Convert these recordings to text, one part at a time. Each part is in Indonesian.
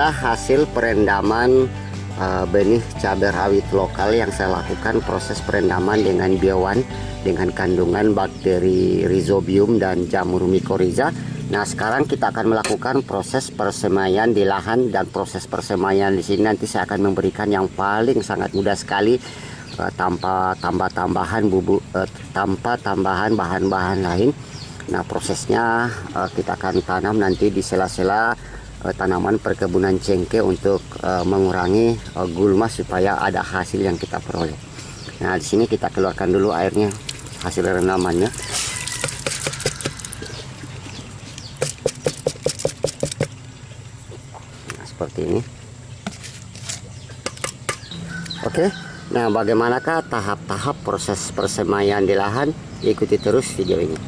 inilah hasil perendaman benih cabai rawit lokal yang saya lakukan. Proses perendaman dengan biowan dengan kandungan bakteri Rhizobium dan jamur mycorrhiza. Nah, sekarang kita akan melakukan proses persemaian di lahan, dan proses persemaian di sini nanti saya akan memberikan yang paling sangat mudah sekali, tanpa tambahan bahan-bahan lain. Nah, prosesnya kita akan tanam nanti di sela-sela tanaman perkebunan cengkeh untuk mengurangi gulma supaya ada hasil yang kita peroleh. Nah, di sini kita keluarkan dulu airnya, hasil rendamannya. Nah, seperti ini. Oke. Nah, bagaimanakah tahap-tahap proses persemaian di lahan? Ikuti terus video ini.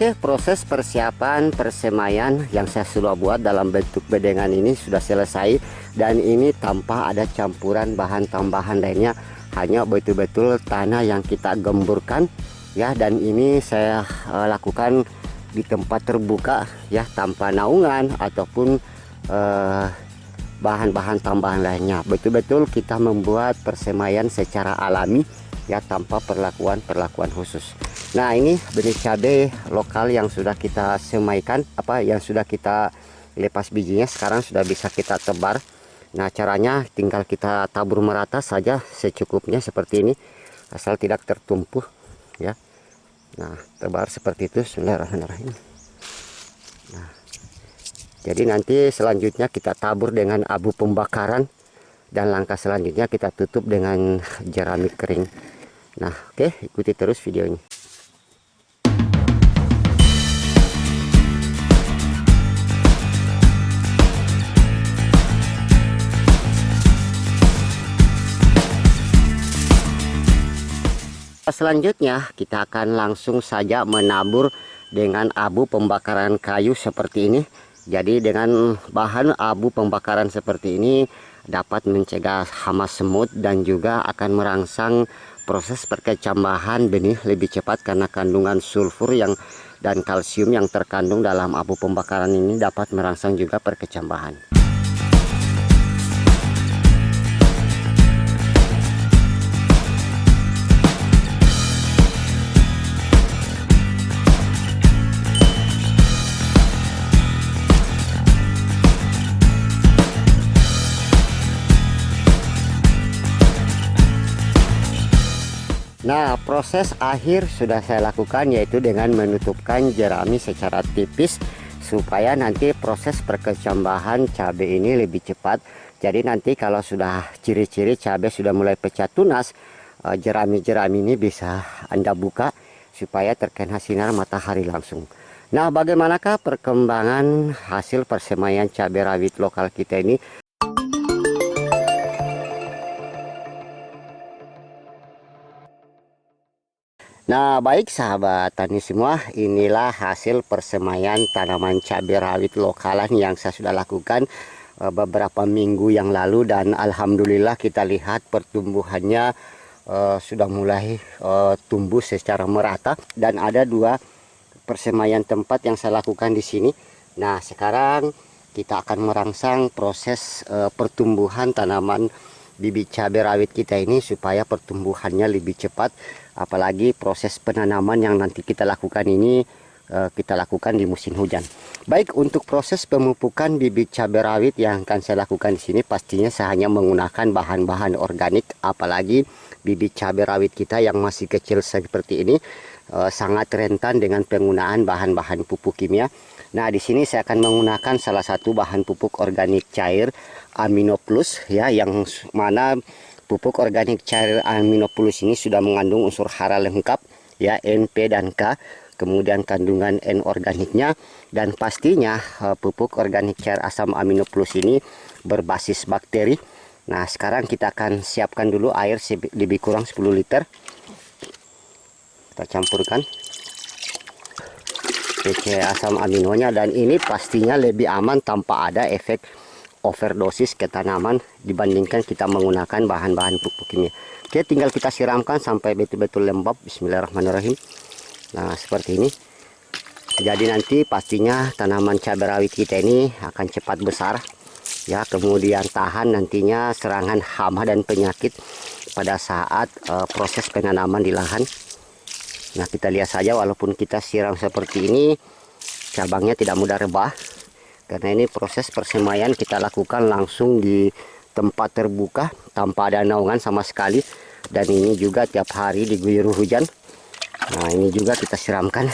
Oke, proses persiapan persemaian yang saya sudah buat dalam bentuk bedengan ini sudah selesai, dan ini tanpa ada campuran bahan tambahan lainnya, hanya betul-betul tanah yang kita gemburkan ya. Dan ini saya lakukan di tempat terbuka ya, tanpa naungan ataupun bahan-bahan tambahan lainnya. Betul-betul kita membuat persemaian secara alami ya, tanpa perlakuan khusus. Nah, ini benih cabai lokal yang sudah kita semaikan, yang sudah kita lepas bijinya, sekarang sudah bisa kita tebar. Nah, caranya tinggal kita tabur merata saja secukupnya seperti ini, asal tidak tertumpuk ya. Nah, tebar seperti itu. Bismillahirrahmanirrahim. Nah, jadi nanti selanjutnya kita tabur dengan abu pembakaran, dan langkah selanjutnya kita tutup dengan jerami kering. Nah, oke, ikuti terus videonya. Selanjutnya kita akan langsung saja menabur dengan abu pembakaran kayu seperti ini. Jadi dengan bahan abu pembakaran seperti ini dapat mencegah hama semut dan juga akan merangsang proses perkecambahan benih lebih cepat, karena kandungan sulfur dan kalsium yang terkandung dalam abu pembakaran ini dapat merangsang juga perkecambahan. Nah, proses akhir sudah saya lakukan, yaitu dengan menutupkan jerami secara tipis supaya nanti proses perkecambahan cabai ini lebih cepat. Jadi nanti kalau sudah ciri-ciri cabai sudah mulai pecah tunas, jerami-jerami ini bisa Anda buka supaya terkena sinar matahari langsung. Nah, bagaimanakah perkembangan hasil persemaian cabai rawit lokal kita ini? Nah, baik sahabat tani semua, inilah hasil persemaian tanaman cabai rawit lokalan yang saya sudah lakukan beberapa minggu yang lalu, dan alhamdulillah kita lihat pertumbuhannya sudah mulai tumbuh secara merata, dan ada 2 persemaian tempat yang saya lakukan di sini. Nah, sekarang kita akan merangsang proses pertumbuhan tanaman bibit cabai rawit kita ini supaya pertumbuhannya lebih cepat, apalagi proses penanaman yang nanti kita lakukan ini kita lakukan di musim hujan. Baik, untuk proses pemupukan bibit cabai rawit yang akan saya lakukan di sini, pastinya saya hanya menggunakan bahan-bahan organik, apalagi bibit cabai rawit kita yang masih kecil seperti ini sangat rentan dengan penggunaan bahan-bahan pupuk kimia. Nah, di sini saya akan menggunakan salah satu bahan pupuk organik cair Amino Plus ya, yang mana pupuk organik cair Amino Plus ini sudah mengandung unsur hara lengkap ya, N, P, dan K. Kemudian kandungan N organiknya, dan pastinya pupuk organik cair asam Amino Plus ini berbasis bakteri. Nah, sekarang kita akan siapkan dulu air lebih kurang 10 liter. Kita campurkan asam aminonya, dan ini pastinya lebih aman tanpa ada efek overdosis ke tanaman dibandingkan kita menggunakan bahan-bahan pupuk ini. Oke, tinggal kita siramkan sampai betul-betul lembab. Bismillahirrahmanirrahim. Nah, seperti ini. Jadi nanti pastinya tanaman cabai rawit kita ini akan cepat besar ya, kemudian tahan nantinya serangan hama dan penyakit pada saat proses penanaman di lahan. Nah, kita lihat saja, walaupun kita siram seperti ini, cabangnya tidak mudah rebah. Karena ini proses persemaian kita lakukan langsung di tempat terbuka, tanpa ada naungan sama sekali. Dan ini juga tiap hari diguyur hujan. Nah, ini juga kita siramkan.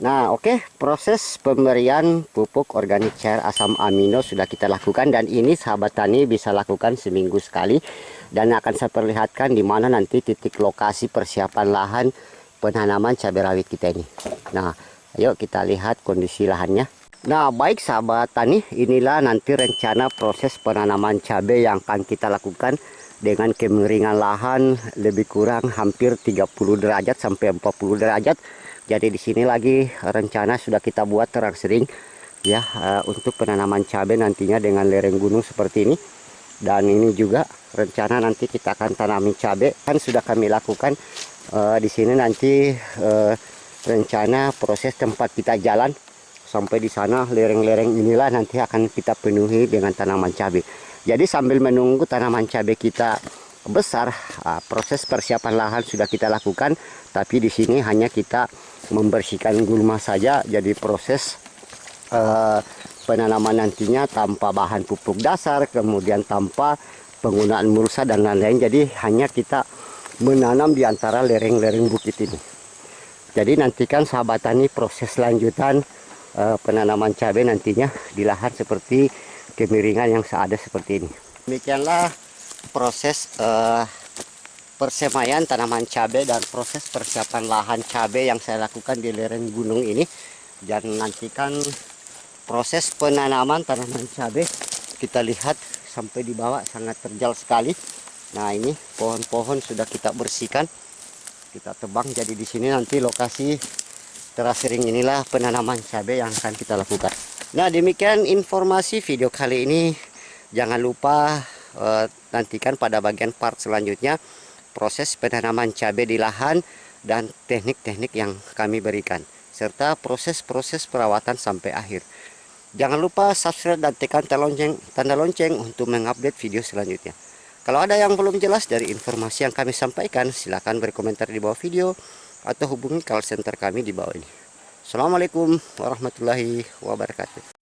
Nah, oke, proses pemberian pupuk organik cair asam amino sudah kita lakukan, dan ini sahabat tani bisa lakukan seminggu sekali. Dan akan saya perlihatkan di mana nanti titik lokasi persiapan lahan penanaman cabai rawit kita ini. Nah, ayo kita lihat kondisi lahannya. Nah, baik sahabat tani, inilah nanti rencana proses penanaman cabai yang akan kita lakukan dengan kemiringan lahan lebih kurang hampir 30 derajat sampai 40 derajat. Jadi di sini lagi rencana sudah kita buat terang sering ya, untuk penanaman cabai nantinya dengan lereng gunung seperti ini. Dan ini juga rencana nanti kita akan tanami cabai, kan sudah kami lakukan di sini nanti rencana proses tempat kita jalan sampai di sana, lereng-lereng inilah nanti akan kita penuhi dengan tanaman cabai. Jadi sambil menunggu tanaman cabai kita besar, proses persiapan lahan sudah kita lakukan, tapi di sini hanya kita membersihkan gulma saja. Jadi proses penanaman nantinya tanpa bahan pupuk dasar, kemudian tanpa penggunaan mulsa dan lain-lain. Jadi hanya kita menanam di antara lereng-lereng bukit ini. Jadi nantikan sahabat tani proses lanjutan penanaman cabai nantinya di lahan seperti kemiringan yang seada seperti ini. Demikianlah proses persemaian tanaman cabai dan proses persiapan lahan cabai yang saya lakukan di lereng gunung ini. Dan nantikan proses penanaman tanaman cabai. Kita lihat sampai di bawah sangat terjal sekali. Nah, ini pohon-pohon sudah kita bersihkan, kita tebang. Jadi di sini nanti lokasi terasering inilah penanaman cabai yang akan kita lakukan. Nah, demikian informasi video kali ini. Jangan lupa nantikan pada bagian part selanjutnya proses penanaman cabai di lahan dan teknik-teknik yang kami berikan, serta proses-proses perawatan sampai akhir. Jangan lupa subscribe dan tekan tanda lonceng untuk mengupdate video selanjutnya. Kalau ada yang belum jelas dari informasi yang kami sampaikan, silakan berkomentar di bawah video atau hubungi call center kami di bawah ini. Assalamualaikum warahmatullahi wabarakatuh.